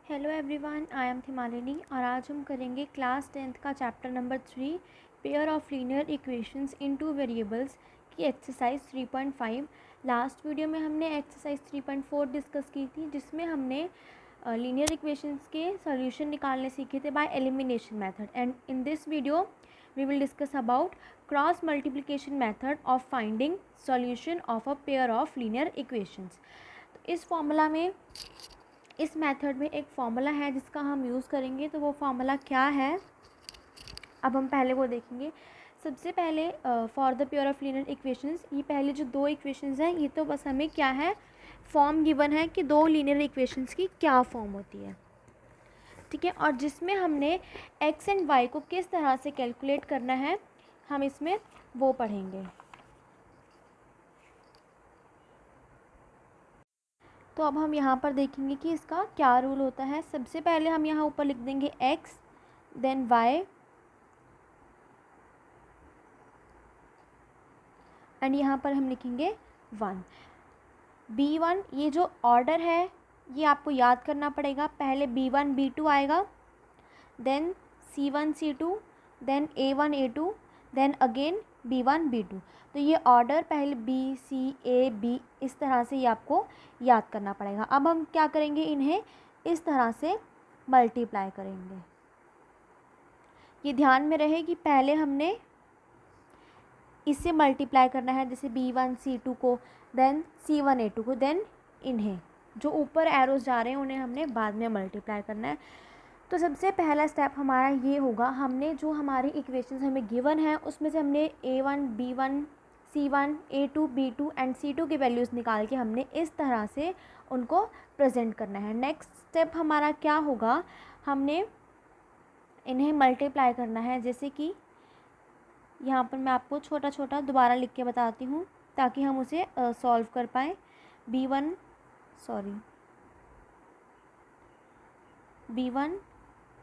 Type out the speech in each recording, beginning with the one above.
Hello everyone, I am थिमालिनी और आज हम करेंगे क्लास 10th का chapter number 3 pair of linear equations in two variables की एक्सरसाइज 3.5। लास्ट वीडियो में हमने एक्सरसाइज 3.4 डिस्कस की थी, जिसमें हमने लीनियर इक्वेशंस के सॉल्यूशन निकालने सीखे थे by elimination method. And in this video we will discuss about cross multiplication method of finding solution of a pair of linear equations. तो इस मेथड में एक फॉर्मूला है जिसका हम यूज़ करेंगे। तो वो फॉर्मूला क्या है, अब हम पहले वो देखेंगे। सबसे पहले for the pair of linear equations, ये पहले जो दो इक्वेशंस हैं, ये तो बस हमें क्या है, फॉर्म गिवन है कि दो लीनियर इक्वेशंस की क्या फॉर्म होती है, ठीक है। और जिसमें हमने एक्स एंड वाई को किस तरह से कैलकुलेट करना है, हम इसमें वो पढ़ेंगे। तो अब हम यहाँ पर देखेंगे कि इसका क्या रूल होता है। सबसे पहले हम यहाँ ऊपर लिख देंगे x, देन y एंड यहाँ पर हम लिखेंगे 1। b1, ये जो ऑर्डर है ये आपको याद करना पड़ेगा। पहले b1 b2 आएगा, then c1 c2, then a1 a2, then again b1 b2। तो ये ऑर्डर पहले b c a b इस तरह से ये आपको याद करना पड़ेगा। अब हम क्या करेंगे, इन्हें इस तरह से मल्टीप्लाई करेंगे। ये ध्यान में रहे कि पहले हमने इससे मल्टीप्लाई करना है, जैसे b1 c2 को, देन c1 a2 को, देन इन्हें जो ऊपर एरोज जा रहे हैं उन्हें हमने बाद में मल्टीप्लाई करना है। तो सबसे पहला स्टेप हमारा ये होगा, हमने जो हमारी इक्वेशंस हमें गिवन है उसमें से हमने a1 b1 c1 a2 b2 and c2 की वैल्यूज़ निकाल के हमने इस तरह से उनको प्रेजेंट करना है। नेक्स्ट स्टेप हमारा क्या होगा, हमने इन्हें मल्टीप्लाई करना है। जैसे कि यहाँ पर मैं आपको छोटा छोटा दोबारा लिख के बताती हूँ ताकि हम उसे सॉल्व कर पाएँ। b1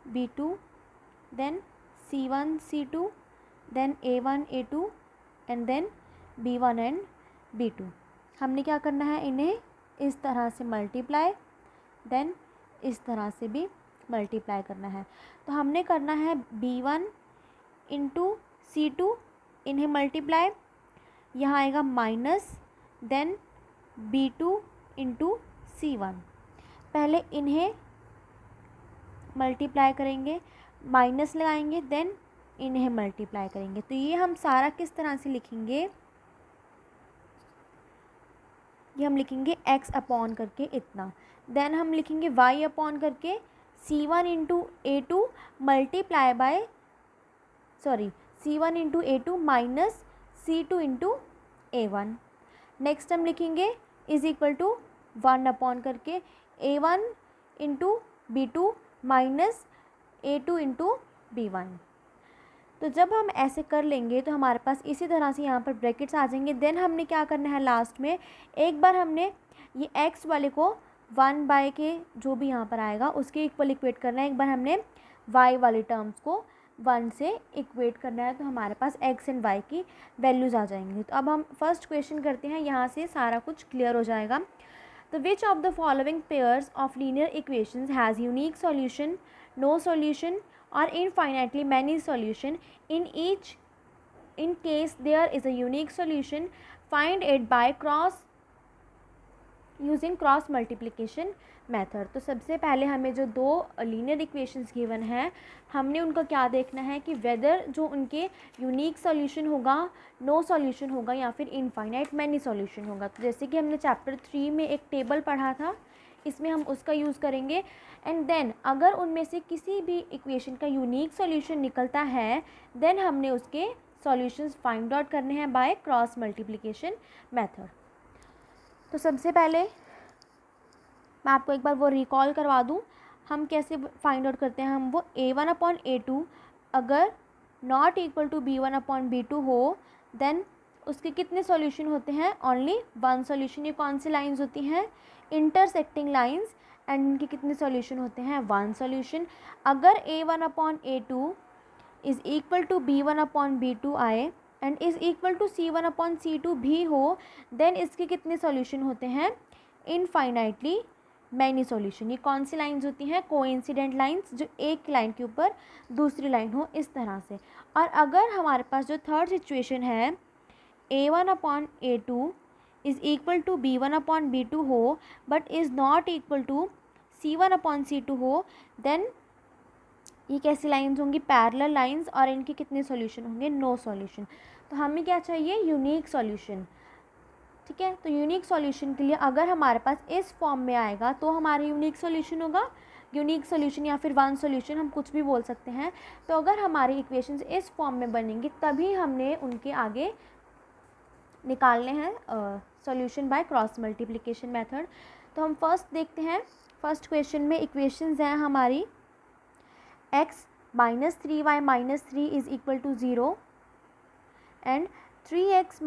b2, then c1 c2, then a1 a2 and then b1 and b2। हमने क्या करना है, इन्हें इस तरह से मल्टीप्लाई, देन इस तरह से भी मल्टीप्लाई करना है। तो हमने करना है b1 इंटू c2, इन्हें मल्टीप्लाई, यहाँ आएगा minus, then b2 into c1। पहले इन्हें मल्टीप्लाई करेंगे, माइनस लगाएंगे, देन इन्हें मल्टीप्लाई करेंगे। तो ये हम सारा किस तरह से लिखेंगे, ये हम लिखेंगे x अपॉन करके इतना, देन हम लिखेंगे y अपॉन करके c1 into a2 multiply by c1 into a2 minus c2 into a1। Next हम लिखेंगे इज इक्वल टू 1 अपॉन करके a1 into b2 minus a2 into b1। तो जब हम ऐसे कर लेंगे तो हमारे पास इसी तरह से यहाँ पर ब्रैकेट्स आ जाएंगे। देन हमने क्या करना है, लास्ट में एक बार हमने ये x वाले को 1 बाय के जो भी यहाँ पर आएगा उसके इक्वल इक्वेट करना है, एक बार हमने y वाले टर्म्स को 1 से इक्वेट करना है, तो हमारे पास x एंड y की वैल्यूज़ आ जाएंगी। तो अब हम फर्स्ट क्वेश्चन करते हैं, यहाँ से सारा कुछ क्लियर हो जाएगा। तो which of the following pairs of linear equations has unique solution, no solution or infinitely many solution? In case there is a unique solution, find it by using cross multiplication method. तो सबसे पहले हमें जो दो linear equations given हैं, हमने उनका क्या देखना है कि वेदर जो उनके यूनिक सॉल्यूशन होगा, नो सॉल्यूशन होगा, या फिर इनफाइनाइट मैनी सॉल्यूशन होगा। तो जैसे कि हमने चैप्टर 3 में एक टेबल पढ़ा था, इसमें हम उसका यूज़ करेंगे। एंड देन अगर उनमें से किसी भी इक्वेशन का यूनिक सॉल्यूशन निकलता है, देन हमने उसके सॉल्यूशंस फाइंड आउट करने हैं बाय क्रॉस मल्टीप्लिकेशन मेथड। तो सबसे पहले मैं आपको एक बार वो रिकॉल करवा दूँ, हम कैसे फाइंड आउट करते हैं। हम वो a1 अपॉन a2 अगर not equal to b1 upon b2 हो, देन उसके कितने सॉल्यूशन होते हैं, ओनली 1 सॉल्यूशन। ये कौन सी लाइंस होती हैं, इंटरसेक्टिंग लाइंस, एंड इनके कितने सॉल्यूशन होते हैं, 1 सॉल्यूशन। अगर a1 upon a2 is equal to b1 upon b2 आए and is equal to c1 upon c2 भी हो, देन इसके कितने सॉल्यूशन होते हैं, इनफाइनाइटली मैनी सॉल्यूशन। ये कौन सी लाइंस होती हैं? कोइंसिडेंट लाइंस, जो एक लाइन के ऊपर दूसरी लाइन हो, इस तरह से। और अगर हमारे पास जो थर्ड सिचुएशन है A1/A2 is equal to B1/B2 हो but is not equal to C1/C2 हो, देन ये कैसी लाइंस होंगी? Parallel lines. और इनके कितने सॉल्यूशन होंगे? No solution. तो हमें क्या चाहिए? Unique solution. ठीक है, तो यूनिक सॉल्यूशन के लिए अगर हमारे पास इस फॉर्म में आएगा तो हमारा यूनिक सॉल्यूशन होगा। यूनिक सॉल्यूशन या फिर वन सॉल्यूशन, हम कुछ भी बोल सकते हैं। तो अगर हमारी इक्वेशंस इस फॉर्म में बनेंगी तभी हमने उनके आगे निकालने हैं solution bye cross multiplication method. तो हम फर्स्ट देखते हैं। फर्स्ट क्वेश्चन में इक्वेशंस हैं हमारी x -3y - 3 is equal to 0 and 3x -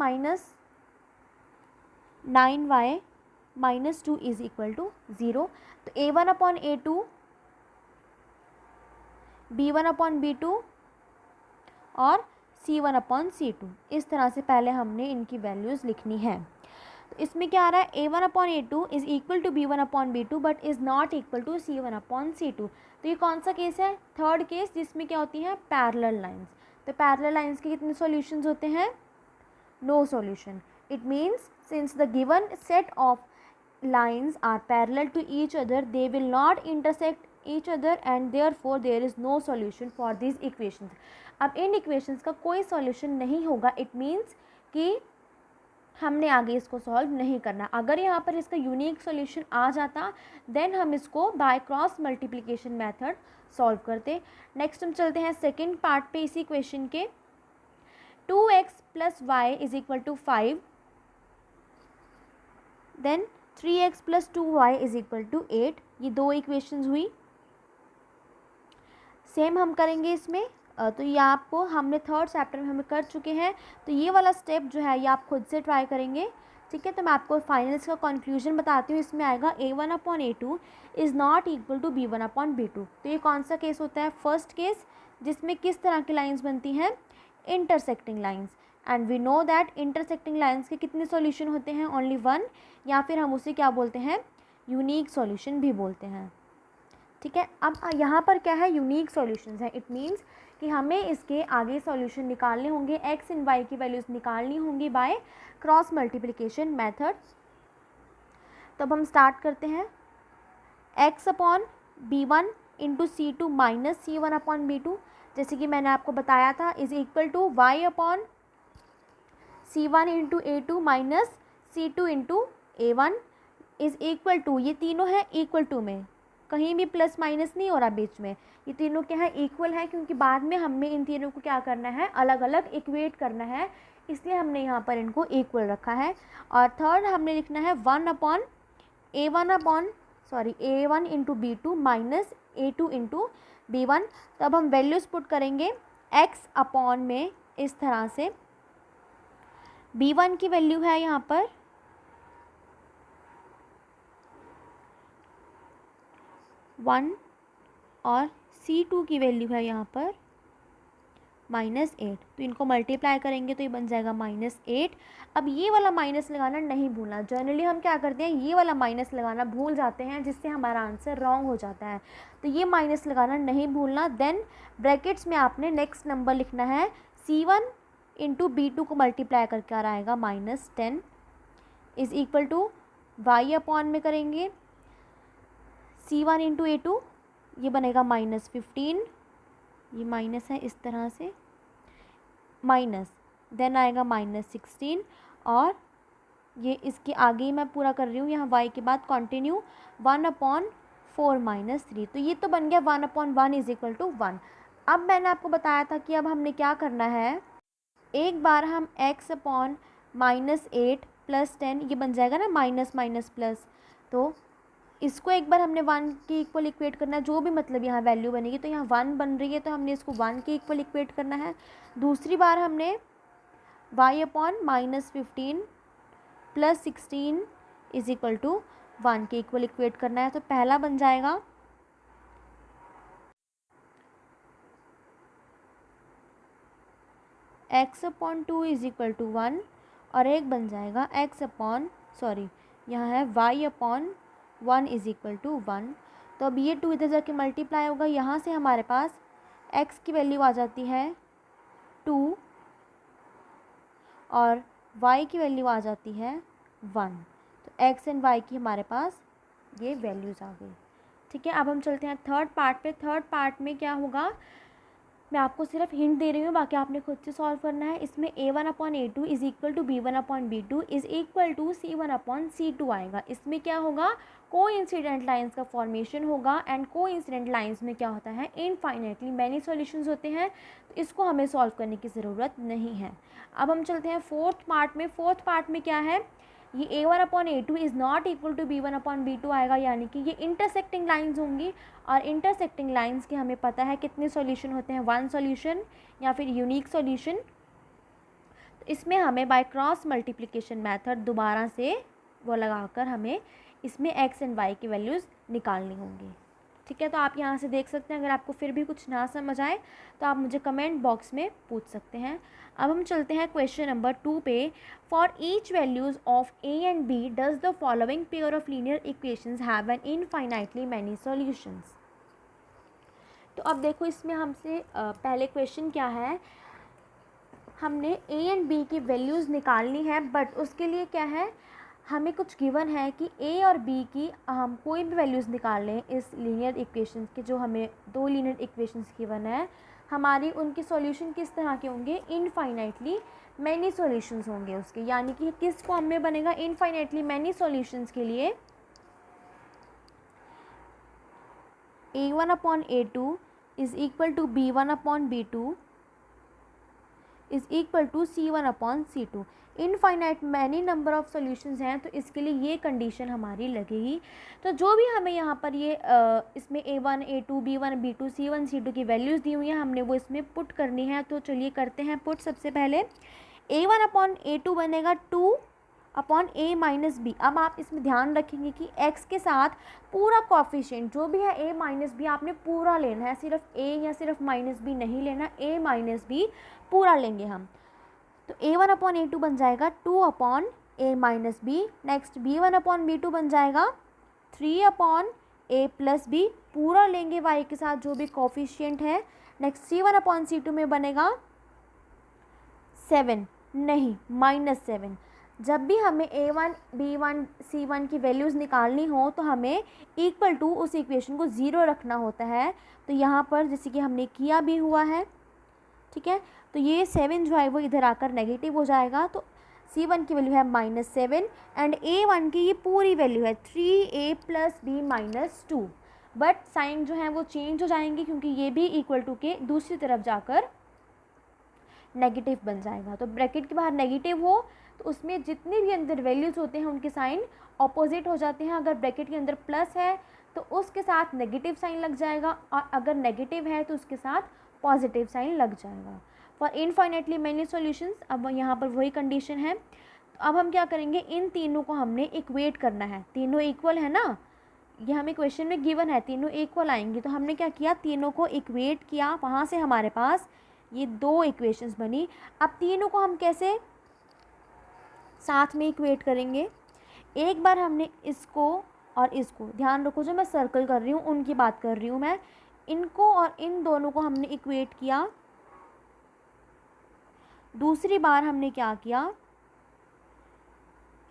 9y - 2 is equal to 0। तो A1/A2, B1/B2 और C1/C2, इस तरह से पहले हमने इनकी वैल्यूज़ लिखनी है। तो इसमें क्या आ रहा है? A1/A2 is equal to B1/B2 but is not equal to C1/C2। तो ये कौन सा केस है? थर्ड केस, जिसमें क्या होती हैं? Parallel lines. तो पैरेलल लाइंस के कितने सॉल्यूशंस होते हैं? No solution. It means since the given set of lines are parallel to each other, they will not intersect each other and therefore there is no solution for these equations। अब इन equations का कोई solution नहीं होगा। It means कि हमने आगे इसको solve नहीं करना। अगर यहाँ पर इसका यूनिक सॉल्यूशन आ जाता देन हम इसको bye cross multiplication method solve करते। नेक्स्ट हम चलते हैं सेकेंड पार्ट पे इसी क्वेश्चन के। 2x + y is equal to 5, then 3x + 2y is equal to 8। ये दो इक्वेशंस हुई। सेम हम करेंगे इसमें। तो ये आपको हमने थर्ड चैप्टर में हमें कर चुके हैं। तो ये वाला स्टेप जो है ये आप खुद से ट्राई करेंगे। ठीक है, तो मैं आपको फाइनल्स का कंक्लूजन बताती हूँ। इसमें आएगा A1/A2 is not equal to B1/B2। तो ये कौन सा केस होता है? फर्स्ट केस, जिसमें किस तरह की लाइंस बनती हैं? Intersecting lines. And we know that intersecting lines के कितने सॉल्यूशन होते हैं? ओनली वन, या फिर हम उसे क्या बोलते हैं? यूनिक सॉल्यूशन भी बोलते हैं। ठीक है, अब यहाँ पर क्या है? यूनिक सॉल्यूशंस है। इट मीन्स कि हमें इसके आगे सॉल्यूशन निकालने होंगे, एक्स एंड वाई की वैल्यूज़ निकालनी होंगी बाय क्रॉस मल्टीप्लिकेशन मेथड। तो अब हम स्टार्ट करते हैं। x/B1 × C2 - C1/B2, जैसे कि मैंने आपको बताया था, is equal to y/C1 × A2 - C2 × A1 is equal to, ये तीनों हैं इक्वल टू में, कहीं भी प्लस माइनस नहीं हो रहा बीच में। ये तीनों क्या है? इक्वल है, क्योंकि बाद में हमें इन तीनों को क्या करना है? अलग अलग इक्वेट करना है, इसलिए हमने यहाँ पर इनको इक्वल रखा है। और थर्ड हमने लिखना है A1 × B2 - A2 × B1। तब हम वैल्यूज़ पुट करेंगे x/ में इस तरह से। B1 की वैल्यू है यहाँ पर 1 और C2 की वैल्यू है यहाँ पर -8। तो इनको मल्टीप्लाई करेंगे तो ये बन जाएगा -8। अब ये वाला माइनस लगाना नहीं भूलना। जनरली हम क्या करते हैं? ये वाला माइनस लगाना भूल जाते हैं, जिससे हमारा आंसर रॉन्ग हो जाता है। तो ये माइनस लगाना नहीं भूलना। देन ब्रैकेट्स में आपने नेक्स्ट नंबर लिखना है। C1 × B2 को मल्टीप्लाई करके आ रहा आएगा -10 इज़ इक्वल टू y/ में करेंगे C1 × A2, ये बनेगा -15, ये माइनस है इस तरह से, माइनस, देन आएगा -16 और ये इसके आगे ही मैं पूरा कर रही हूँ, यहाँ y के बाद कंटिन्यू 1/4 - 3। तो ये तो बन गया 1/1 इज़ इक्वल टू 1। अब मैंने आपको बताया था कि अब हमने क्या करना है? एक बार हम x/-8 + 10, ये बन जाएगा ना माइनस माइनस प्लस, तो इसको एक बार हमने 1 के इक्वल इक्वेट करना है, जो भी मतलब यहाँ वैल्यू बनेगी। तो यहाँ 1 बन रही है तो हमने इसको 1 के इक्वल इक्वेट करना है। दूसरी बार हमने y/-15 + 16 इज़ इक्वल टू 1 के इक्वल इक्वेट करना है। तो पहला बन जाएगा x/2 इज़ इक्वल टू 1 और एक बन जाएगा यहाँ है y/2 1 इज़ इक्वल टू 1। तो अब ये 2 इधर जाके मल्टीप्लाई होगा, यहाँ से हमारे पास x की वैल्यू आ जाती है 2 और y की वैल्यू आ जाती है 1। तो x एंड y की हमारे पास ये वैल्यूज़ आ गई। ठीक है, अब हम चलते हैं थर्ड पार्ट पे। थर्ड पार्ट में क्या होगा, मैं आपको सिर्फ हिंट दे रही हूँ, बाकी आपने खुद से सॉल्व करना है। इसमें a1/a2 is equal to b1/b2 is equal to c1/c2 आएगा। इसमें क्या होगा, कोइंसिडेंट लाइंस का फॉर्मेशन होगा, एंड कोइंसिडेंट लाइंस में क्या होता है, इनफाइनाइटली मैनी सॉल्यूशंस होते हैं, तो इसको हमें सॉल्व करने की ज़रूरत नहीं है। अब हम चलते हैं फोर्थ पार्ट में। फोर्थ पार्ट में क्या है, ये a1/a2 is not equal to b1/b2 आएगा, यानी कि ये इंटरसेक्टिंग लाइंस होंगी, और इंटरसेक्टिंग लाइंस के हमें पता है कितने सॉल्यूशन होते हैं, 1 सॉल्यूशन या फिर यूनिक सॉल्यूशन। तो इसमें हमें बाय क्रॉस मल्टीप्लिकेशन मेथड दोबारा से वो लगाकर हमें इसमें x एंड y की वैल्यूज़ निकालनी होंगी। ठीक है, तो आप यहाँ से देख सकते हैं। अगर आपको फिर भी कुछ ना समझ आए तो आप मुझे कमेंट बॉक्स में पूछ सकते हैं। अब हम चलते हैं क्वेश्चन नंबर 2 पे। For each values of a and b does the following pair of linear equations have an infinitely many solutions. तो अब देखो, इसमें हमसे पहले क्वेश्चन क्या है, हमने a एंड b की वैल्यूज़ निकालनी है, बट उसके लिए क्या है, हमें कुछ गिवन है कि a और b की हम कोई भी वैल्यूज़ निकाल लें इस लीनियर इक्वेशंस के, जो हमें दो लीनियर इक्वेशंस गिवन है, हमारी उनके सॉल्यूशन किस तरह के होंगे, इनफाइनाइटली मैनी सॉल्यूशंस होंगे उसके। यानी कि किस फॉर्म में बनेगा, इनफाइनाइटली मैनी सॉल्यूशंस के लिए a1/a2 is equal to b1/b2 is equal to c1/c2। Infinite many number of solutions हैं, तो इसके लिए ये कंडीशन हमारी लगेगी। तो जो भी हमें यहाँ पर ये इसमें a1, a2, b1, b2, c1, c2 की वैल्यूज़ दी हुई हैं, हमने वो इसमें पुट करनी है। तो चलिए करते हैं पुट। सबसे पहले a1/a2 बनेगा 2/a-b। अब आप इसमें ध्यान रखेंगे कि x के साथ पूरा कॉफिशिएंट जो भी है a-b आपने पूरा लेना है, सिर्फ a या सिर्फ -b नहीं लेना, a-b पूरा लेंगे हम। तो a1/a2 बन जाएगा 2/a-b। नेक्स्ट b1/b2 बन जाएगा 3/a+b, पूरा लेंगे y के साथ जो भी कॉफिशिएंट है। नेक्स्ट c1/c2 में बनेगा 7 नहीं -7। जब भी हमें a1, b1, c1 की वैल्यूज़ निकालनी हो तो हमें इक्वल टू उस इक्वेशन को 0 रखना होता है। तो यहाँ पर जैसे कि हमने किया भी हुआ है, ठीक है, तो ये 7 जो है वो इधर आकर नेगेटिव हो जाएगा। तो c1 की वैल्यू है -7 एंड a1 की ये पूरी वैल्यू है 3a+b-2। बट साइन जो है वो चेंज हो जाएंगे, क्योंकि ये भी इक्वल टू के दूसरी तरफ जाकर नेगेटिव बन जाएगा। तो ब्रैकेट के बाहर नेगेटिव हो तो उसमें जितने भी अंदर वैल्यूज़ होते हैं उनके साइन ऑपोजिट हो जाते हैं। अगर ब्रैकेट के अंदर प्लस है तो उसके साथ नेगेटिव साइन लग जाएगा, और अगर नेगेटिव है तो उसके साथ पॉजिटिव साइन लग जाएगा। फॉर इनफाइनाइटली मैनी सॉल्यूशंस, अब यहाँ पर वही कंडीशन है। तो अब हम क्या करेंगे, इन तीनों को हमने इक्वेट करना है। तीनों इक्वल है ना, ये हमें क्वेश्चन में गिवन है, तीनों इक्वल आएंगे। तो हमने क्या किया, तीनों को इक्वेट किया, वहाँ से हमारे पास ये दो इक्वेशंस बनी। अब तीनों को हम कैसे साथ में इक्वेट करेंगे, एक बार हमने इसको और इसको, ध्यान रखो जो मैं सर्कल कर रही हूँ उनकी बात कर रही हूँ मैं, इनको और इन दोनों को हमने इक्वेट किया। दूसरी बार हमने क्या किया,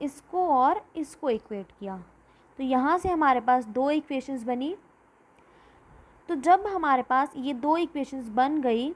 इसको और इसको इक्वेट किया। तो यहाँ से हमारे पास दो इक्वेशंस बनी। तो जब हमारे पास ये दो इक्वेशंस बन गई,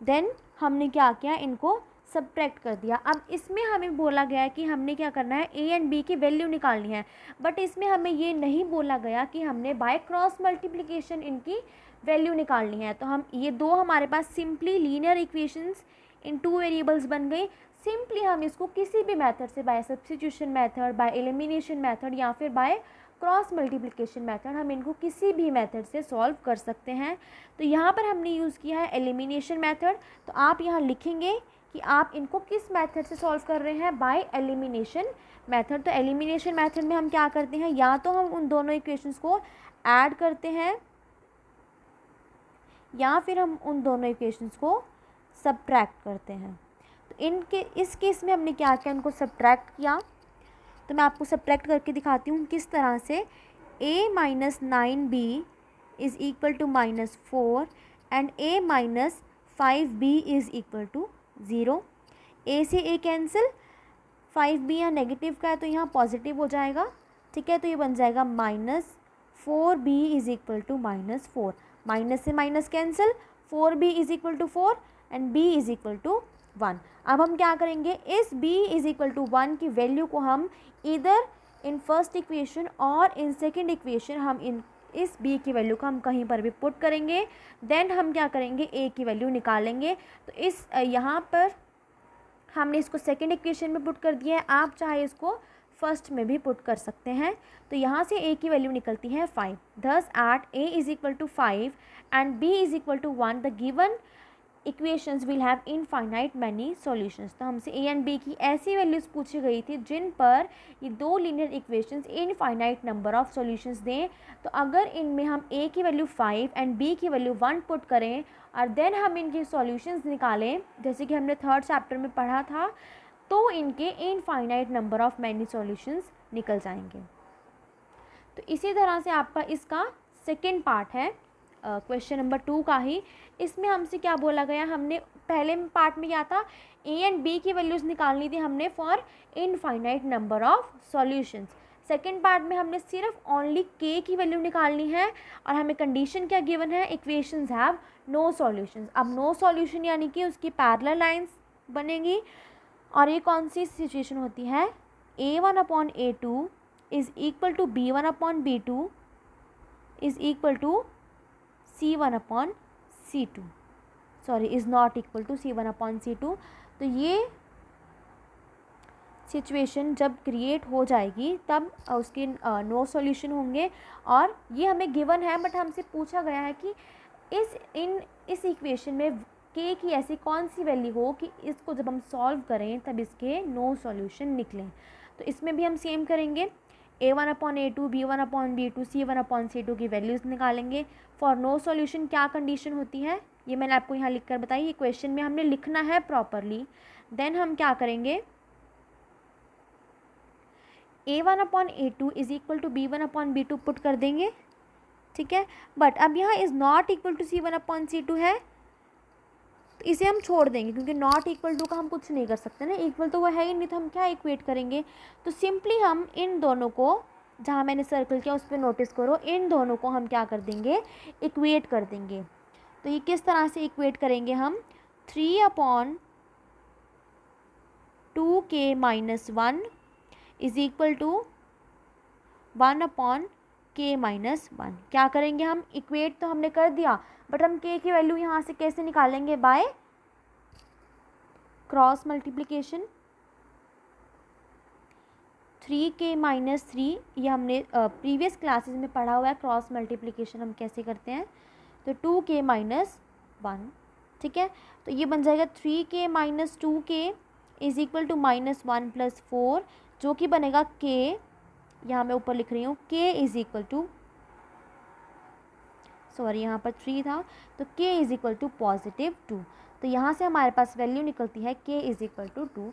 देन हमने क्या किया, इनको सब्ट्रैक्ट कर दिया। अब इसमें हमें बोला गया है कि हमने क्या करना है, a एंड b की वैल्यू निकालनी है, बट इसमें हमें ये नहीं बोला गया कि हमने बाय क्रॉस मल्टीप्लिकेशन इनकी वैल्यू निकालनी है। तो हम ये दो हमारे पास simply linear equations in two variables बन गई। सिंपली हम इसको किसी भी मेथड से, by substitution method, by elimination method या फिर बाय क्रॉस मल्टीप्लिकेशन मेथड, हम इनको किसी भी मेथड से सॉल्व कर सकते हैं। तो यहाँ पर हमने यूज़ किया है एलिमिनेशन मेथड। तो आप यहाँ लिखेंगे कि आप इनको किस मेथड से सॉल्व कर रहे हैं, बाय एलिमिनेशन मेथड। तो एलिमिनेशन मेथड में हम क्या करते हैं, या तो हम उन दोनों इक्वेशंस को ऐड करते हैं या फिर हम उन दोनों इक्वेशंस को सब्ट्रैक्ट करते हैं। तो इनके इस केस में हमने क्या किया, उनको सब्ट्रैक्ट किया। तो मैं आपको सब्ट्रैक्ट करके दिखाती हूँ किस तरह से। a minus 9b is equal to -4 and a minus 5b is equal to 0। a से a कैंसिल, 5b यहाँ नेगेटिव का है तो यहाँ पॉजिटिव हो जाएगा, ठीक है। तो ये बन जाएगा -4b is equal to -4, minus से minus cancel, 4b is equal to 4 and b is equal to 1। अब हम क्या करेंगे, इस b इज़ इक्वल टू 1 की वैल्यू को हम इधर इन फर्स्ट इक्वेशन और इन सेकेंड इक्वेशन हम इस b की वैल्यू को हम कहीं पर भी पुट करेंगे। देन हम क्या करेंगे, a की वैल्यू निकालेंगे। तो इस यहाँ पर हमने इसको सेकेंड इक्वेशन में पुट कर दिया है, आप चाहे इसको फर्स्ट में भी पुट कर सकते हैं। तो यहाँ से a की वैल्यू निकलती है 5। Thus at a is equal to 5 and b is equal to 1 the given equations will have infinite many solutions. तो हमसे a एंड b की ऐसी वैल्यूज़ पूछी गई थी जिन पर ये दो linear equations infinite number of solutions दें। तो अगर इनमें हम a की वैल्यू 5 एंड b की वैल्यू 1 पुट करें और देन हम इनके सॉल्यूशंस निकालें, जैसे कि हमने थर्ड चैप्टर में पढ़ा था, तो इनके infinite number of many solutions निकल जाएंगे। तो इसी तरह से आपका इसका सेकेंड पार्ट है क्वेश्चन नंबर 2 का ही। इसमें हमसे क्या बोला गया, हमने पहले पार्ट में क्या था, a एंड b की वैल्यूज़ निकालनी थी हमने for infinite number of solutions. Second part में हमने सिर्फ ओनली k की वैल्यू निकालनी है और हमें कंडीशन क्या गिवन है, इक्वेशंस हैव नो सॉल्यूशंस। अब नो सॉल्यूशन यानी कि उसकी पैरेलल लाइंस बनेगी। और ये कौन सी सिचुएशन होती है, a1/a2 is equal to b1/b2 is equal to c1/c2, sorry is not equal to c1/c2। तो ये सिचुएशन जब क्रिएट हो जाएगी तब उसके नो सॉल्यूशन होंगे। और ये हमें गिवन है, बट हमसे पूछा गया है कि इस इक्वेशन में k की ऐसी कौन सी वैल्यू हो कि इसको जब हम सॉल्व करें तब इसके नो सॉल्यूशन निकलें। तो इसमें भी हम सेम करेंगे, a1/a2 b1/b2 c1/c2 की वैल्यूज़ निकालेंगे। फॉर नो सॉल्यूशन क्या कंडीशन होती है, ये मैंने आपको यहाँ लिख कर बताई, ये क्वेश्चन में हमने लिखना है प्रॉपरली। देन हम क्या करेंगे, a1/a2 is equal to b1/b2 put कर देंगे, ठीक है। बट अब यहाँ is not equal to c1/c2 है, तो इसे हम छोड़ देंगे क्योंकि नॉट इक्वल टू का हम कुछ नहीं कर सकते ना, इक्वल तो वो है ही नहीं, तो हम क्या इक्वेट करेंगे। तो सिंपली हम इन दोनों को, जहाँ मैंने सर्कल किया उस पर नोटिस करो, इन दोनों को हम क्या कर देंगे, इक्वेट कर देंगे। तो ये किस तरह से इक्वेट करेंगे हम, 3/2k - 1 is equal to 1/k - 1। क्या करेंगे हम, इक्वेट तो हमने कर दिया, बट हम k की वैल्यू यहाँ से कैसे निकालेंगे, बाय क्रॉस मल्टीप्लिकेशन। 3k - 3 ये हमने प्रीवियस क्लासेस में पढ़ा हुआ है, क्रॉस मल्टीप्लिकेशन हम कैसे करते हैं। तो 2k - 1, ठीक है। तो ये बन जाएगा 3k - 2k is equal to -1 + 4, जो कि बनेगा k, यहाँ मैं ऊपर लिख रही हूँ k is equal to, sorry यहाँ पर 3 था, तो k इज़ इक्वल टू +2। तो यहाँ से हमारे पास वैल्यू निकलती है k इज़ इक्वल टू 2।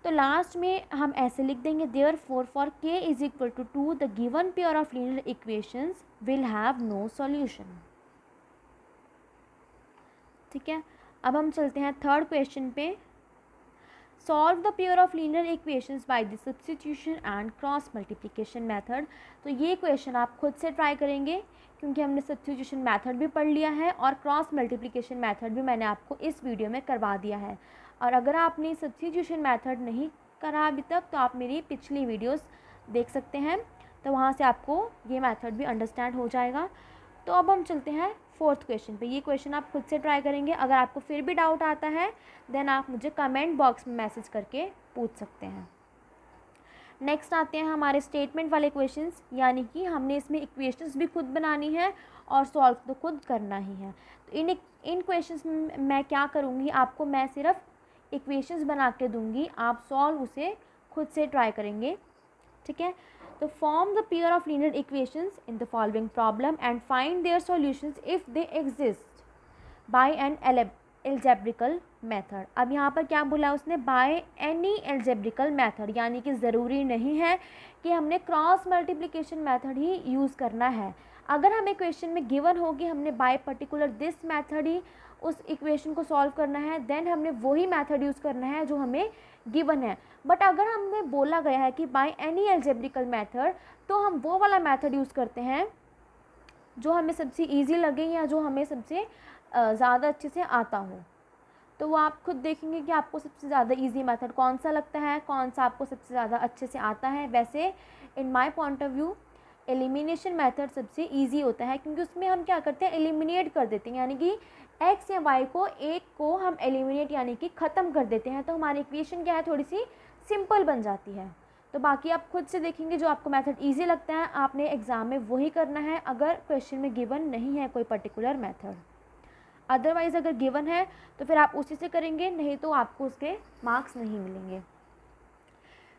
तो लास्ट में हम ऐसे लिख देंगे, therefore for k is equal to 2 the given pair of linear equations will have no solution, ठीक है। अब हम चलते हैं थर्ड क्वेश्चन पे। Solve the pair of linear equations by the substitution and cross multiplication method. तो ये question आप खुद से ट्राई करेंगे क्योंकि हमने सब्स्टिट्यूशन मेथड भी पढ़ लिया है और क्रॉस मल्टीप्लिकेशन मेथड भी मैंने आपको इस वीडियो में करवा दिया है। और अगर आपने सब्स्टिट्यूशन मेथड नहीं करा अभी तक तो आप मेरी पिछली वीडियोस देख सकते हैं, तो वहाँ से आपको ये मेथड भी अंडरस्टैंड हो जाएगा। तो अब हम चलते हैं फोर्थ क्वेश्चन पे। ये क्वेश्चन आप खुद से ट्राई करेंगे, अगर आपको फिर भी डाउट आता है देन आप मुझे कमेंट बॉक्स में मैसेज करके पूछ सकते हैं। नेक्स्ट आते हैं हमारे स्टेटमेंट वाले क्वेश्चंस, यानी कि हमने इसमें इक्वेशंस भी खुद बनानी है और सॉल्व तो खुद करना ही है। तो इन क्वेश्चंस में मैं क्या करूँगी, आपको मैं सिर्फ इक्वेशंस बना के दूँगी, आप सॉल्व उसे खुद से ट्राई करेंगे, ठीक है। तो form the pair of linear equations in the following problem and find their solutions if they exist by an algebraic method. अब यहाँ पर क्या बोला उसने, बाय एनी एल्जेब्रिकल मेथड, यानी कि ज़रूरी नहीं है कि हमने क्रॉस मल्टीप्लिकेशन मेथड ही यूज़ करना है। अगर हमें क्वेश्चन में गिवन हो कि हमने बाय पर्टिकुलर दिस मेथड ही उस इक्वेशन को सॉल्व करना है, देन हमने वही मेथड यूज़ करना है जो हमें गिवन है। बट अगर हमने बोला गया है कि बाय एनी एल्जेब्रिकल मेथड, तो हम वो वाला मेथड यूज़ करते हैं जो हमें सबसे ईजी लगे या जो हमें सबसे ज़्यादा अच्छे से आता हो। तो वो आप खुद देखेंगे कि आपको सबसे ज़्यादा इजी मेथड कौन सा लगता है, कौन सा आपको सबसे ज़्यादा अच्छे से आता है। वैसे in my point of view elimination method सबसे इजी होता है, क्योंकि उसमें हम क्या करते हैं, एलिमिनेट कर देते हैं, यानी कि एक्स या वाई को एक को हम एलिमिनेट यानी कि ख़त्म कर देते हैं, तो हमारी इक्वेशन क्या है, थोड़ी सी सिंपल बन जाती है। तो बाकी आप खुद से देखेंगे जो आपको मेथड ईजी लगता है आपने एग्ज़ाम में वही करना है, अगर क्वेश्चन में गिवन नहीं है कोई पर्टिकुलर मेथड। अदरवाइज़ अगर गिवन है तो फिर आप उसी से करेंगे, नहीं तो आपको उसके मार्क्स नहीं मिलेंगे।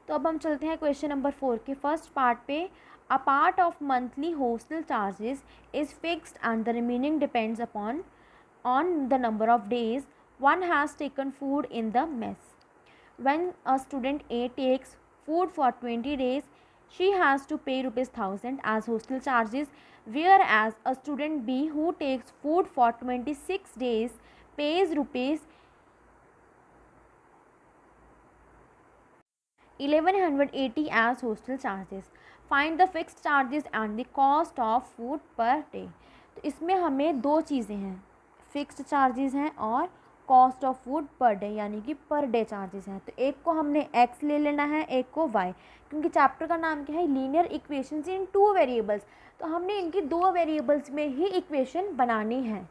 तो अब हम चलते हैं क्वेश्चन नंबर 4 के फर्स्ट पार्ट पे। A part of monthly hostel charges is fixed and the remaining depends upon on the number of days one has taken food in the mess. When a student A takes food for 20 days, she has to pay ₹1000 as hostel charges, whereas a student B who takes food for 26 days pays ₹1180 as hostel charges. Find the fixed charges and the cost of food per day. तो इसमें हमें दो चीज़ें हैं, fixed charges हैं और cost of food per day यानी कि पर डे चार्जेस हैं। तो एक को हमने एक्स ले लेना है, एक को वाई, क्योंकि चैप्टर का नाम क्या है, linear equations in two variables. तो हमने इनकी दो वेरिएबल्स में ही इक्वेशन बनानी है।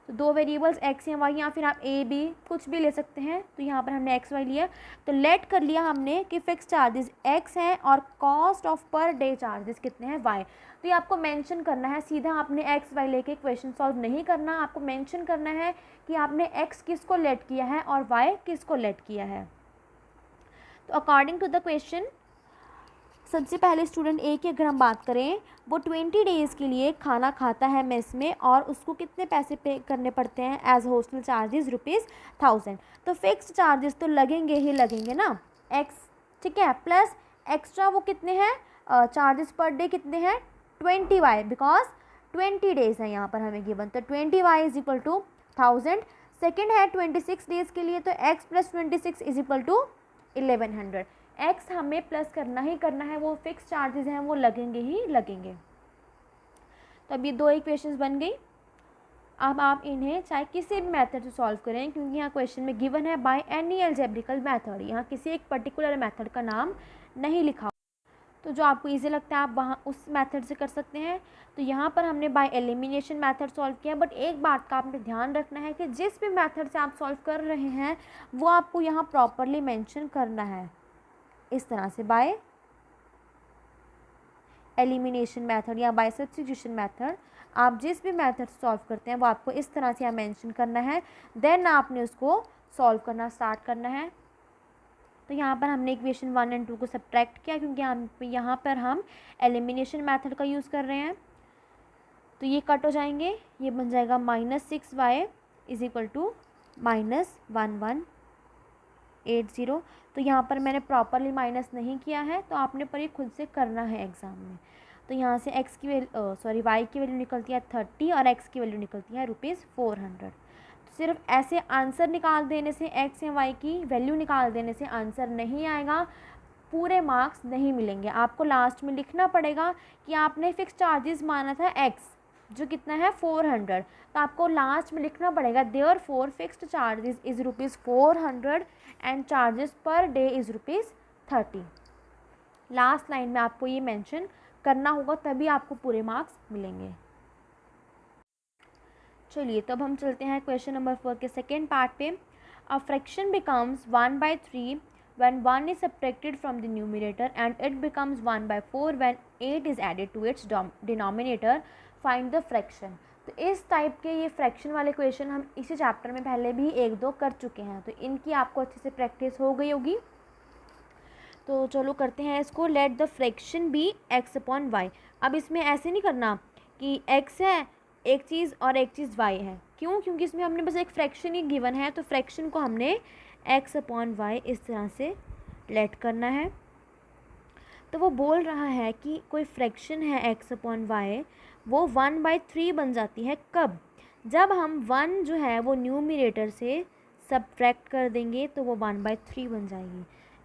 तो दो वेरिएबल्स एक्स या वाई, या फिर आप ए बी कुछ भी ले सकते हैं। तो यहाँ पर हमने एक्स वाई लिया, तो लेट कर लिया हमने कि फिक्स चार्जेस एक्स हैं और cost of per day charges कितने हैं, वाई। तो ये आपको मेंशन करना है, सीधा आपने एक्स वाई लेके क्वेश्चन सॉल्व नहीं करना, आपको मेंशन करना है कि आपने एक्स किसको लेट किया है और वाई किसको लेट किया है। तो अकॉर्डिंग टू द क्वेश्चन, सबसे पहले स्टूडेंट ए की अगर हम बात करें, वो 20 डेज़ के लिए खाना खाता है मेस में और उसको कितने पैसे पे करने पड़ते हैं एज हॉस्टल चार्जेस ₹1000। तो फिक्स्ड चार्जेस तो लगेंगे ही लगेंगे ना, एक्स, ठीक है, प्लस एक्स्ट्रा वो कितने हैं, चार्जेस पर डे कितने हैं, 20 वाई, बिकॉज 20 डेज़ है यहाँ पर हमें गिवन। तो 20 y is equal to 1000। Second है 26 डेज़ के लिए, तो x plus 26 is equal to 1100। X हमें प्लस करना ही करना है, वो फिक्स चार्जेस हैं वो लगेंगे ही लगेंगे। तो अब ये दो इक्वेशंस बन गई। अब आप इन्हें चाहे किसी भी मेथड से सॉल्व करें, क्योंकि यहाँ क्वेश्चन में गिवन है बाय एनी एल्जेब्रिकल मेथड, यहाँ किसी एक पर्टिकुलर मेथड का नाम नहीं लिखा। तो जो आपको इजी लगता है आप वहाँ उस मेथड से कर सकते हैं। तो यहाँ पर हमने बाय एलिमिनेशन मेथड सॉल्व किया, बट एक बात का आपने ध्यान रखना है कि जिस भी मेथड से आप सॉल्व कर रहे हैं वो आपको यहाँ प्रॉपरली मेंशन करना है, इस तरह से बाय एलिमिनेशन मेथड या बाय सब्स्टिट्यूशन मेथड। आप जिस भी मेथड सॉल्व करते हैं वो आपको इस तरह से यहाँ मेंशन करना है, देन आपने उसको सॉल्व करना स्टार्ट करना है। तो यहाँ पर हमने इक्वेशन 1 और 2 को सब्ट्रैक्ट किया, क्योंकि यहाँ पर हम एलिमिनेशन मेथड का यूज़ कर रहे हैं। तो ये कट हो जाएंगे, ये बन जाएगा -6y इज इक्वल टू -1180। तो यहाँ पर मैंने प्रॉपरली माइनस नहीं किया है, तो आपने पर ये खुद से करना है एग्ज़ाम में। तो यहाँ से एक्स की वैल्यू वाई की वैल्यू निकलती है 30 और एक्स की वैल्यू निकलती है ₹400। तो सिर्फ ऐसे आंसर निकाल देने से, एक्स या वाई की वैल्यू निकाल देने से आंसर नहीं आएगा, पूरे मार्क्स नहीं मिलेंगे। आपको लास्ट में लिखना पड़ेगा कि आपने फिक्स चार्जेस माना था एक्स, जो कितना है 400, तो आपको लास्ट में लिखना पड़ेगा therefore fixed charges is ₹400 and charges per day is ₹30। Last line में आपको ये मेंशन करना होगा, तभी आपको पूरे मार्क्स मिलेंगे। चलिए तब हम चलते हैं क्वेश्चन नंबर 4 के सेकेंड पार्ट पे। A fraction becomes 1/3 when 1 is subtracted from the numerator and it becomes 1/4 when 8 is added to its denominator. Find the fraction. तो इस टाइप के ये फ्रैक्शन वाले क्वेश्चन हम इसी चैप्टर में पहले भी 1-2 कर चुके हैं, तो इनकी आपको अच्छे से प्रैक्टिस हो गई होगी। तो चलो करते हैं इसको। Let the fraction be x upon y. अब इसमें ऐसे नहीं करना कि x है एक चीज़ और एक चीज़ y है, क्यों? क्योंकि इसमें हमने बस एक फ्रैक्शन ही गिवन है, तो फ्रैक्शन को हमने x अपॉन वाई इस तरह से लेट करना है। तो वो बोल रहा है कि कोई फ्रैक्शन है x अपॉन वाई, वो 1/3 बन जाती है। कब? जब हम 1 जो है वो न्यूमरेटर से सब्ट्रैक्ट कर देंगे तो वो 1/3 बन जाएगी।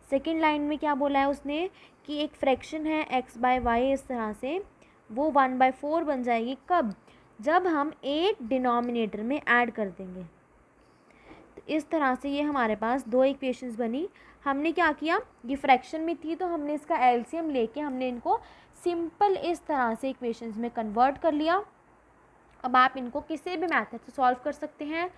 सेकेंड लाइन में क्या बोला है उसने कि एक फ्रैक्शन है x बाय वाई इस तरह से, वो 1/4 बन जाएगी। कब? जब हम एक डिनोमिनेटर में ऐड कर देंगे। तो इस तरह से ये हमारे पास दो इक्वेशंस बनी। हमने क्या किया, ये फ्रैक्शन में थी तो हमने इसका एलसीएम लेके हमने इनको सिंपल इस तरह से इक्वेशंस में कन्वर्ट कर लिया। अब आप इनको किसी भी मेथड से सॉल्व कर सकते हैं।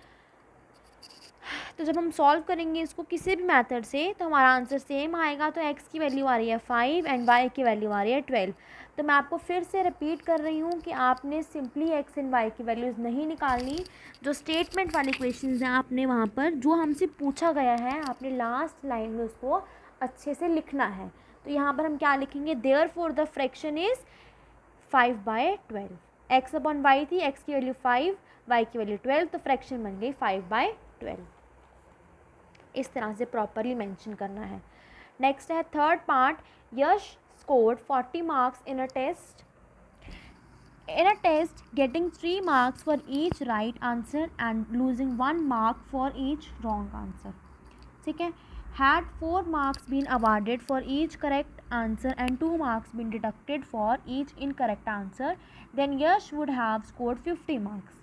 तो जब हम सॉल्व करेंगे इसको किसी भी मेथड से तो हमारा आंसर सेम आएगा। तो x की वैल्यू आ रही है 5 एंड y की वैल्यू आ रही है 12। तो मैं आपको फिर से रिपीट कर रही हूँ कि आपने सिंपली x एंड y की वैल्यूज़ नहीं निकालनी। जो स्टेटमेंट वाली क्वेश्चंस हैं आपने वहाँ पर जो हमसे पूछा गया है आपने लास्ट लाइन में उसको अच्छे से लिखना है। तो यहाँ पर हम क्या लिखेंगे, therefore the fraction is 5/12। x upon y थी, x की वैल्यू 5, y की वैल्यू 12, तो फ्रैक्शन बन गई 5/12। इस तरह से प्रॉपरली मेंशन करना है। नेक्स्ट है third part, Yash scored 40 marks in a test getting 3 marks for each right answer and losing 1 mark for each wrong answer। ठीक है, had 4 marks been awarded for each correct answer and 2 marks been deducted for each incorrect answer, then Yash would have scored 50 marks।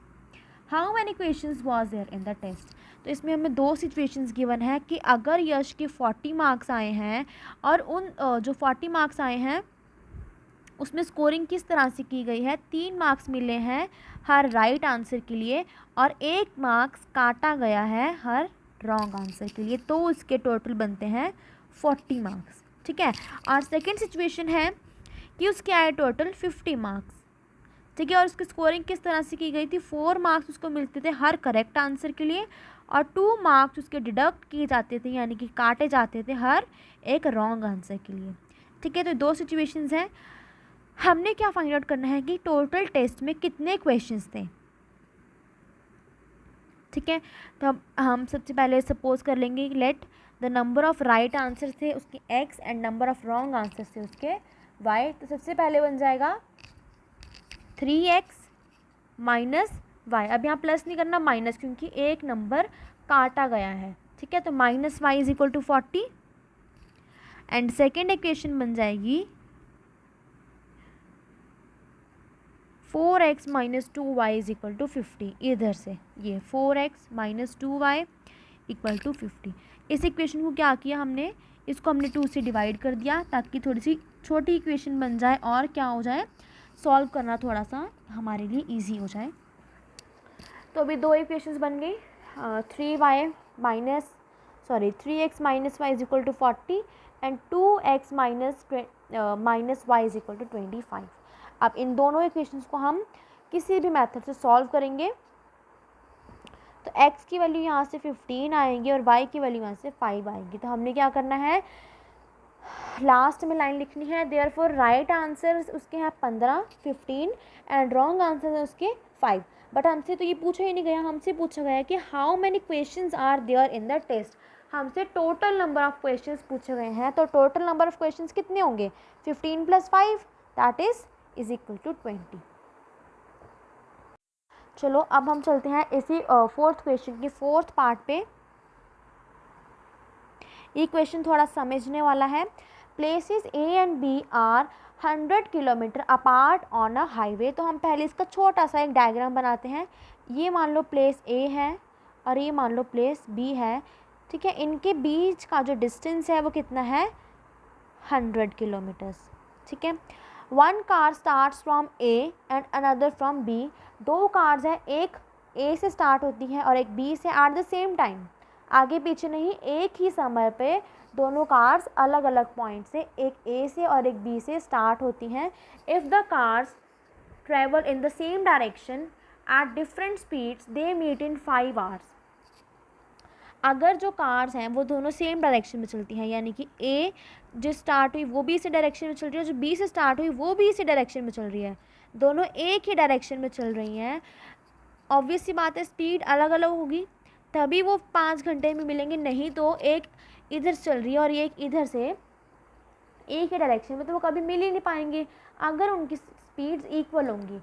How many questions was there in the test. तो इसमें हमें दो situations given है कि अगर यश के 40 marks आए हैं और उन जो 40 मार्क्स आए हैं उसमें स्कोरिंग किस तरह से की गई है, 3 मार्क्स मिले हैं हर राइट आंसर के लिए और 1 मार्क्स काटा गया है हर रॉन्ग आंसर के लिए, तो उसके टोटल बनते हैं 40 मार्क्स। ठीक है, और सेकेंड सिचुएशन है कि उसके आए टोटल 50 मार्क्स। ठीक है, और उसकी स्कोरिंग किस तरह से की गई थी, 4 मार्क्स उसको मिलते थे हर करेक्ट आंसर के लिए और 2 मार्क्स उसके डिडक्ट किए जाते थे यानी कि काटे जाते थे हर एक रॉन्ग आंसर के लिए। ठीक है, तो दो सिचुएशंस हैं। हमने क्या फाइंड आउट करना है कि टोटल टेस्ट में कितने क्वेश्चंस थे। ठीक है, तो अब हम सबसे पहले सपोज कर लेंगे let the number of right answer थे उसके x and number of wrong answer थे उसके y। तो सबसे पहले बन जाएगा 3x माइनस वाई। अब यहाँ प्लस नहीं करना, माइनस, क्योंकि एक नंबर काटा गया है। ठीक है, तो minus y is equal to 40 and second equation बन जाएगी 4x minus 2y is equal to 50। इधर से ये 4x minus 2y equal to 50। इस इक्वेशन को क्या किया हमने, इसको हमने 2 से डिवाइड कर दिया ताकि थोड़ी सी छोटी इक्वेशन बन जाए और क्या हो जाए, सॉल्व करना थोड़ा सा हमारे लिए इजी हो जाए। तो अभी दो इक्वेशंस बन गई, 3x minus y is equal to 40 and 2x minus y is equal to 25। अब इन दोनों इक्वेशंस को हम किसी भी मेथड से सॉल्व करेंगे। तो x की वैल्यू यहाँ से 15 आएगी और y की वैल्यू यहाँ से 5 आएगी। तो हमने क्या करना है, लास्ट में लाइन लिखनी है, देयरफॉर राइट आंसर उसके हैं 15, 15 एंड रॉन्ग आंसर उसके 5। बट हमसे तो ये पूछा ही नहीं गया, हमसे पूछा गया कि how many questions are there in the test. हमसे टोटल नंबर ऑफ क्वेश्चंस पूछे गए हैं, तो टोटल नंबर ऑफ क्वेश्चंस कितने होंगे, 15 + 5 दैट इज इक्वल टू 20। चलो अब हम चलते हैं इसी फोर्थ क्वेश्चन की फोर्थ पार्ट पे। ये क्वेश्चन थोड़ा समझने वाला है। Places A and B are 100 kilometre apart on a highway. तो हम पहले इसका छोटा सा एक डायग्राम बनाते हैं। ये मान लो प्लेस ए है और ये मान लो प्लेस बी है। ठीक है, इनके बीच का जो डिस्टेंस है वो कितना है, 100 किलोमीटर्स। ठीक है, 1 car starts from A and another from B. 2 cars हैं, एक ए से स्टार्ट होती है और एक बी से एट द सेम टाइम, आगे पीछे नहीं, एक ही समय पे दोनों कार्स अलग अलग पॉइंट से, एक ए से और एक बी से स्टार्ट होती हैं। If the cars travel in the same direction at different speeds they meet in 5 hours. अगर जो कार्स हैं वो दोनों सेम डायरेक्शन में चलती हैं, यानी कि ए जो स्टार्ट हुई वो बी से डायरेक्शन में चल रही है, जो बी से स्टार्ट हुई वो बी से डायरेक्शन में चल रही है, दोनों एक ही डायरेक्शन में चल रही हैं, ऑब्वियस सी बात है स्पीड अलग अलग होगी तभी वो 5 घंटे में मिलेंगे, नहीं तो एक इधर से चल रही है और ये एक इधर से, एक ही डायरेक्शन में, तो वो कभी मिल ही नहीं पाएंगे अगर उनकी स्पीड्स इक्वल होंगी।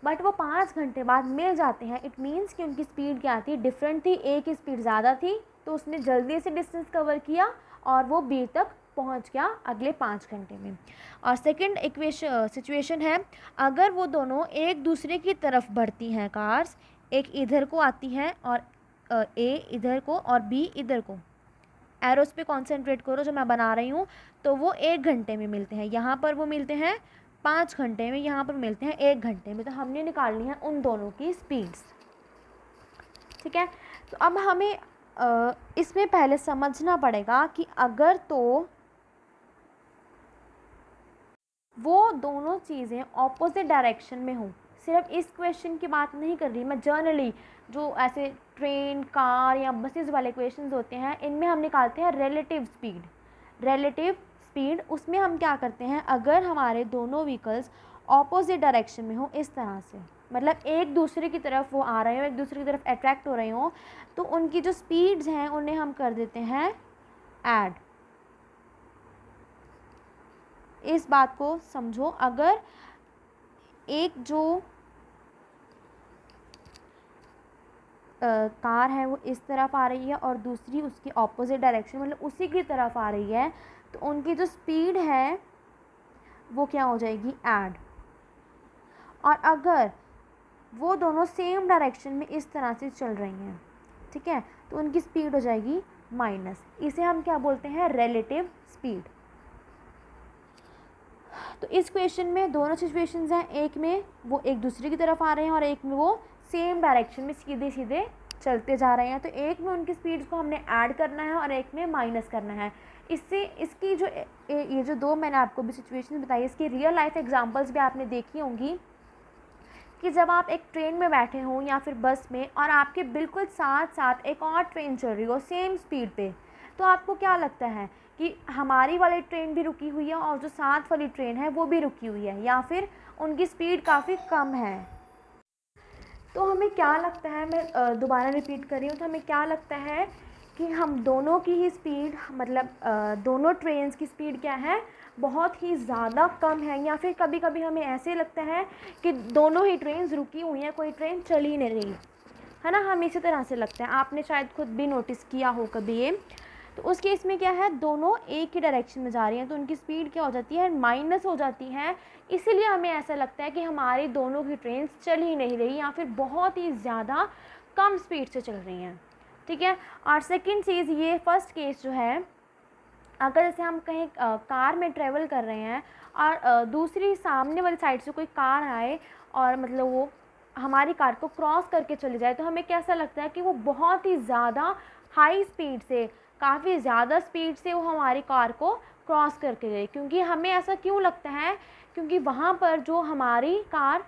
बट वो 5 घंटे बाद मिल जाते हैं, इट मीन्स कि उनकी स्पीड क्या थी, डिफरेंट थी। ए की स्पीड ज़्यादा थी तो उसने जल्दी से डिस्टेंस कवर किया और वो बी तक पहुंच गया अगले 5 घंटे में। और सेकंड सिचुएशन है, अगर वो दोनों एक दूसरे की तरफ बढ़ती हैं कार्स, एक इधर को आती है और ए इधर को और बी इधर को, एरोस पे कॉन्सेंट्रेट करो जो मैं बना रही हूँ, तो वो 1 घंटे में मिलते हैं। यहाँ पर वो मिलते हैं 5 घंटे में, यहाँ पर मिलते हैं 1 घंटे में। तो हमने निकालनी है उन दोनों की स्पीड्स, ठीक है। तो अब हमें इसमें पहले समझना पड़ेगा कि अगर तो वो दोनों चीज़ें ऑपोजिट डायरेक्शन में हों, सिर्फ इस क्वेश्चन की बात नहीं कर रही मैं, जनरली जो ऐसे ट्रेन, कार या बसेस वाले क्वेश्चंस होते हैं इनमें हम निकालते हैं रिलेटिव स्पीड। रिलेटिव स्पीड उसमें हम क्या करते हैं, अगर हमारे दोनों व्हीकल्स ऑपोजिट डायरेक्शन में हो, इस तरह से, मतलब एक दूसरे की तरफ वो आ रहे हो, एक दूसरे की तरफ अट्रैक्ट हो रहे हो, तो उनकी जो स्पीड्स हैं उन्हें हम कर देते हैं ऐड। इस बात को समझो, अगर एक जो कार है वो इस तरफ आ रही है और दूसरी उसकी ऑपोजिट डायरेक्शन, मतलब उसी की तरफ आ रही है, तो उनकी जो स्पीड है वो क्या हो जाएगी, ऐड। और अगर वो दोनों सेम डायरेक्शन में इस तरह से चल रही हैं, ठीक है, तो उनकी स्पीड हो जाएगी माइनस। इसे हम क्या बोलते हैं, रिलेटिव स्पीड। तो इस क्वेश्चन में दोनों सिचुएशंस हैं, एक में वो एक दूसरे की तरफ आ रहे हैं और एक में वो सेम डायरेक्शन में सीधे सीधे चलते जा रहे हैं। तो एक में उनकी स्पीड्स को हमने ऐड करना है और एक में माइनस करना है। इससे इसकी जो ये जो दो मैंने आपको भी सिचुएशन बताई, इसकी रियल लाइफ एग्जांपल्स भी आपने देखी होंगी कि जब आप एक ट्रेन में बैठे हों या फिर बस में और आपके बिल्कुल साथ साथ एक और ट्रेन चल रही हो सेम स्पीड पे, तो आपको क्या लगता है कि हमारी वाली ट्रेन भी रुकी हुई है और जो साथ वाली ट्रेन है वो भी रुकी हुई है, या फिर उनकी स्पीड काफ़ी कम है। तो हमें क्या लगता है, मैं दोबारा रिपीट कर रही हूँ, तो हमें क्या लगता है कि हम दोनों की ही स्पीड, मतलब दोनों ट्रेन्स की स्पीड क्या है, बहुत ही ज़्यादा कम है। या फिर कभी कभी हमें ऐसे लगता है कि दोनों ही ट्रेन्स रुकी हुई हैं, कोई ट्रेन चल ही नहीं रही है ना, हमें इसी तरह से लगता है। आपने शायद खुद भी नोटिस किया हो कभी ये। तो उस केस में क्या है, दोनों एक ही डायरेक्शन में जा रही हैं, तो उनकी स्पीड क्या हो जाती है, माइनस हो जाती है। इसीलिए हमें ऐसा लगता है कि हमारी दोनों की ट्रेन चल ही नहीं रही या फिर बहुत ही ज़्यादा कम स्पीड से चल रही हैं, ठीक है। और सेकंड चीज़, ये फर्स्ट केस जो है, अगर जैसे हम कहीं कार में ट्रेवल कर रहे हैं और दूसरी सामने वाली साइड से कोई कार आए और मतलब वो हमारी कार को क्रॉस करके चली जाए, तो हमें कैसा लगता है कि वो बहुत ही ज़्यादा हाई स्पीड से, काफ़ी ज़्यादा स्पीड से वो हमारी कार को क्रॉस करके गई। क्योंकि हमें ऐसा क्यों लगता है, क्योंकि वहाँ पर जो हमारी कार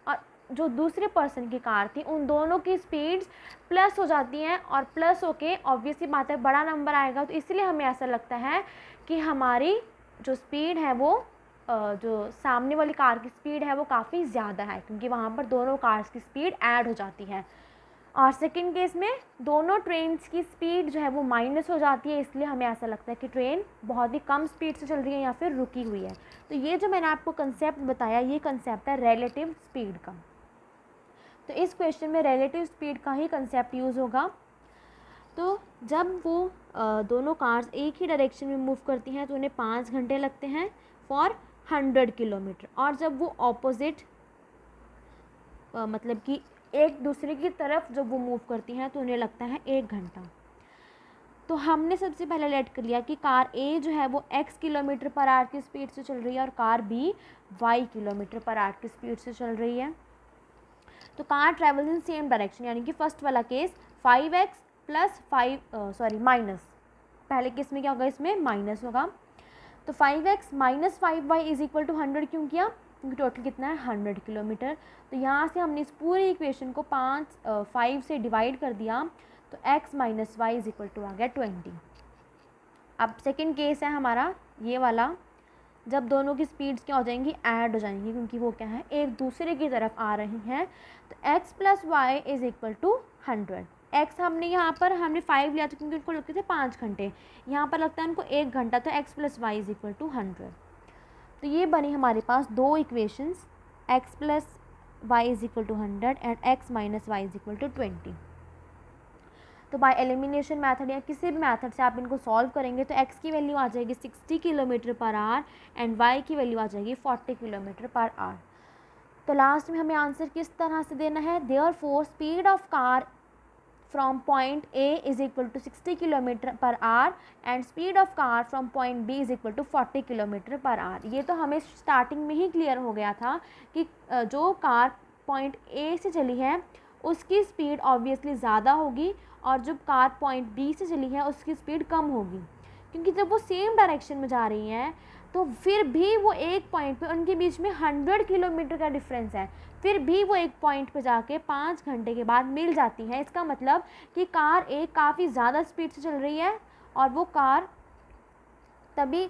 और जो दूसरे पर्सन की कार थी, उन दोनों की स्पीड्स प्लस हो जाती हैं, और प्लस होके ऑब्वियसली बात है बड़ा नंबर आएगा, तो इसलिए हमें ऐसा लगता है कि हमारी जो स्पीड है वो जो सामने वाली कार की स्पीड है वो काफ़ी ज़्यादा है, क्योंकि वहाँ पर दोनों कार्स की स्पीड ऐड हो जाती है। और सेकंड केस में दोनों ट्रेन्स की स्पीड जो है वो माइनस हो जाती है, इसलिए हमें ऐसा लगता है कि ट्रेन बहुत ही कम स्पीड से चल रही है या फिर रुकी हुई है। तो ये जो मैंने आपको कंसेप्ट बताया, ये कंसेप्ट है रिलेटिव स्पीड का। तो इस क्वेश्चन में रिलेटिव स्पीड का ही कंसेप्ट यूज़ होगा। तो जब वो दोनों कार्स एक ही डायरेक्शन में मूव करती हैं तो उन्हें 5 घंटे लगते हैं फॉर 100 किलोमीटर, और जब वो ऑपोजिट मतलब कि एक दूसरे की तरफ जब वो मूव करती हैं तो उन्हें लगता है 1 घंटा। तो हमने सबसे पहले लेट कर लिया कि कार ए जो है वो x किलोमीटर पर आवर की स्पीड से चल रही है और कार बी y किलोमीटर पर आवर की स्पीड से चल रही है। तो car travels in same direction, यानी कि फर्स्ट वाला केस 5x प्लस माइनस, पहले केस में क्या होगा, इसमें माइनस होगा। तो 5x minus 5y is equal to 100 क्यों किया, क्योंकि टोटल कितना है 100 किलोमीटर। तो यहाँ से हमने इस पूरी इक्वेशन को 5 से डिवाइड कर दिया, तो x minus y is equal to आ गया 20। अब सेकेंड केस है हमारा ये वाला, जब दोनों की स्पीड्स क्या हो जाएंगी, ऐड हो जाएंगी, क्योंकि वो क्या है एक दूसरे की तरफ आ रही हैं। तो x plus y is equal to 100। x हमने यहाँ पर हमने 5 लिया था क्योंकि उनको लगते थे 5 घंटे, यहाँ पर लगता है उनको 1 घंटा, तो x plus y is equal to 100। तो ये बनी हमारे पास दो equations, x plus y is equal to 100 and x minus y is equal to 20। तो बाय एलिमिनेशन मेथड या किसी भी मेथड से आप इनको सॉल्व करेंगे तो x की वैल्यू आ जाएगी 60 किलोमीटर पर आवर एंड y की वैल्यू आ जाएगी 40 किलोमीटर पर आवर। तो लास्ट में हमें आंसर किस तरह से देना है, therefore speed of car from point A is equal to 60 kilometre पर hour and speed of car from point B is equal to 40 kilometre पर आवर। ये तो हमें स्टार्टिंग में ही क्लियर हो गया था कि जो कार पॉइंट A से चली है उसकी स्पीड ऑब्वियसली ज़्यादा होगी और जब कार पॉइंट B से चली है उसकी स्पीड कम होगी, क्योंकि जब वो सेम डायरेक्शन में जा रही हैं तो फिर भी वो एक पॉइंट पे उनके बीच में 100 किलोमीटर का डिफरेंस है, फिर भी वो एक पॉइंट पे जाके 5 घंटे के बाद मिल जाती है। इसका मतलब कि कार एक काफ़ी ज़्यादा स्पीड से चल रही है और वो कार तभी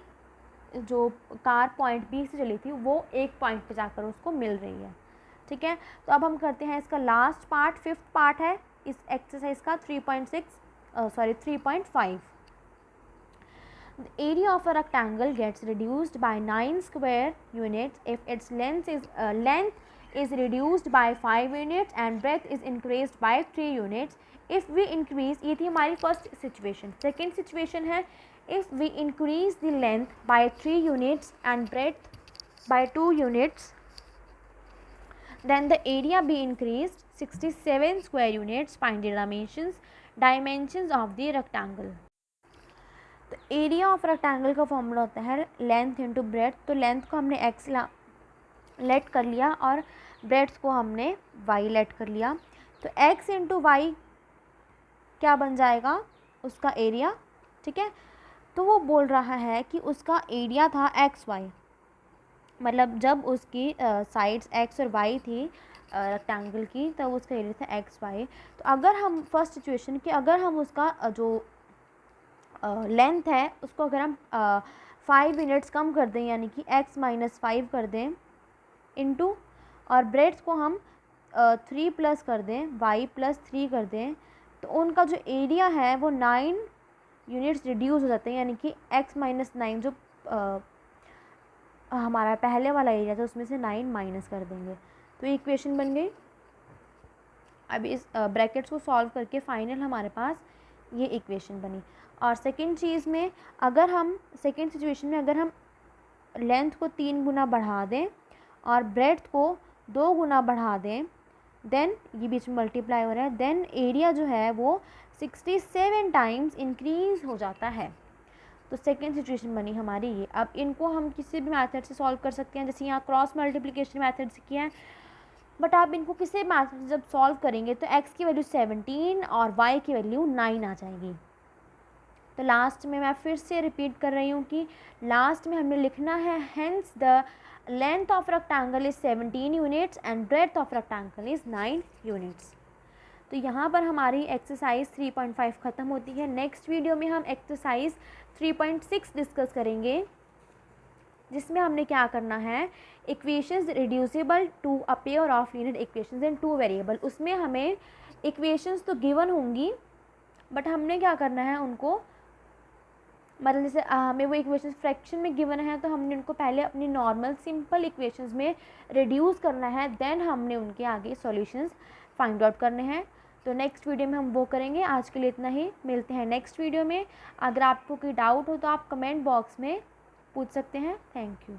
जो कार पॉइंट बी से चली थी वो एक पॉइंट पे जाकर उसको मिल रही है। ठीक है, तो अब हम करते हैं इसका लास्ट पार्ट, 5th पार्ट है इस एक्सरसाइज का 3.5। The area of a rectangle gets reduced by 9 square units if its length is reduced by 5 units and breadth is increased by 3 units. If we increase, ये थी हमारी first situation. Second situation है if we increase the length by 3 units and breadth by 2 units, then the area be increased 67 square units. Find the dimensions of the rectangle. तो area of rectangle का formula होता है length into breadth. तो length को हमने x late कर लिया और ब्रेड्थ को हमने y लेट कर लिया। तो x इंटू वाई क्या बन जाएगा, उसका एरिया। ठीक है, तो वो बोल रहा है कि उसका एरिया था XY, मतलब जब उसकी साइड्स x और y थी रेक्टेंगल की तब उसका एरिया था XY। तो अगर हम फर्स्ट सिचुएशन की अगर हम उसका जो लेंथ है उसको अगर हम 5 यूनिट्स कम कर दें यानी कि x माइनस 5 कर दें इनटू और ब्रेड्थ को हम 3 प्लस कर दें, y प्लस 3 कर दें, तो उनका जो एरिया है वो 9 यूनिट्स रिड्यूस हो जाते हैं, यानी कि x माइनस 9 जो हमारा पहले वाला एरिया था उसमें से 9 माइनस कर देंगे। तो इक्वेशन बन गई। अब इस ब्रैकेट्स को सॉल्व करके फाइनल हमारे पास ये इक्वेशन बनी। और सेकंड चीज़ में अगर हम सेकंड सिचुएशन में अगर हम लेंथ को 3 गुना बढ़ा दें और ब्रेड्थ को 2 गुना बढ़ा दें, देन ये बीच में मल्टीप्लाई हो रहा है, देन एरिया जो है वो 67 टाइम्स इंक्रीज़ हो जाता है। तो सेकेंड सिचुएशन बनी हमारी ये। अब इनको हम किसी भी मेथड से सॉल्व कर सकते हैं, जैसे यहाँ क्रॉस मल्टीप्लिकेशन मेथड से किया है, बट आप इनको किसी भी मेथड से जब सॉल्व करेंगे तो x की वैल्यू 17 और y की वैल्यू 9 आ जाएगी। तो लास्ट में मैं फिर से रिपीट कर रही हूँ कि लास्ट में हमें लिखना है hence the length of rectangle is 17 units and breadth of rectangle is 9 units. तो यहाँ पर हमारी एक्सरसाइज 3.5 ख़त्म होती है। नेक्स्ट वीडियो में हम एक्सरसाइज 3.6 डिस्कस करेंगे, जिसमें हमने क्या करना है, equations reducible to a pair of linear equations in 2 variable. उसमें हमें इक्वेशंस तो गिवन होंगी बट हमने क्या करना है उनको, मतलब जैसे हमें वो इक्वेशंस फ्रैक्शन में गिवन है तो हमने उनको पहले अपनी नॉर्मल सिंपल इक्वेशंस में रिड्यूस करना है, देन हमने उनके आगे सॉल्यूशंस फाइंड आउट करने हैं। तो नेक्स्ट वीडियो में हम वो करेंगे। आज के लिए इतना ही, मिलते हैं नेक्स्ट वीडियो में। अगर आपको कोई डाउट हो तो आप कमेंट बॉक्स में पूछ सकते हैं। Thank you.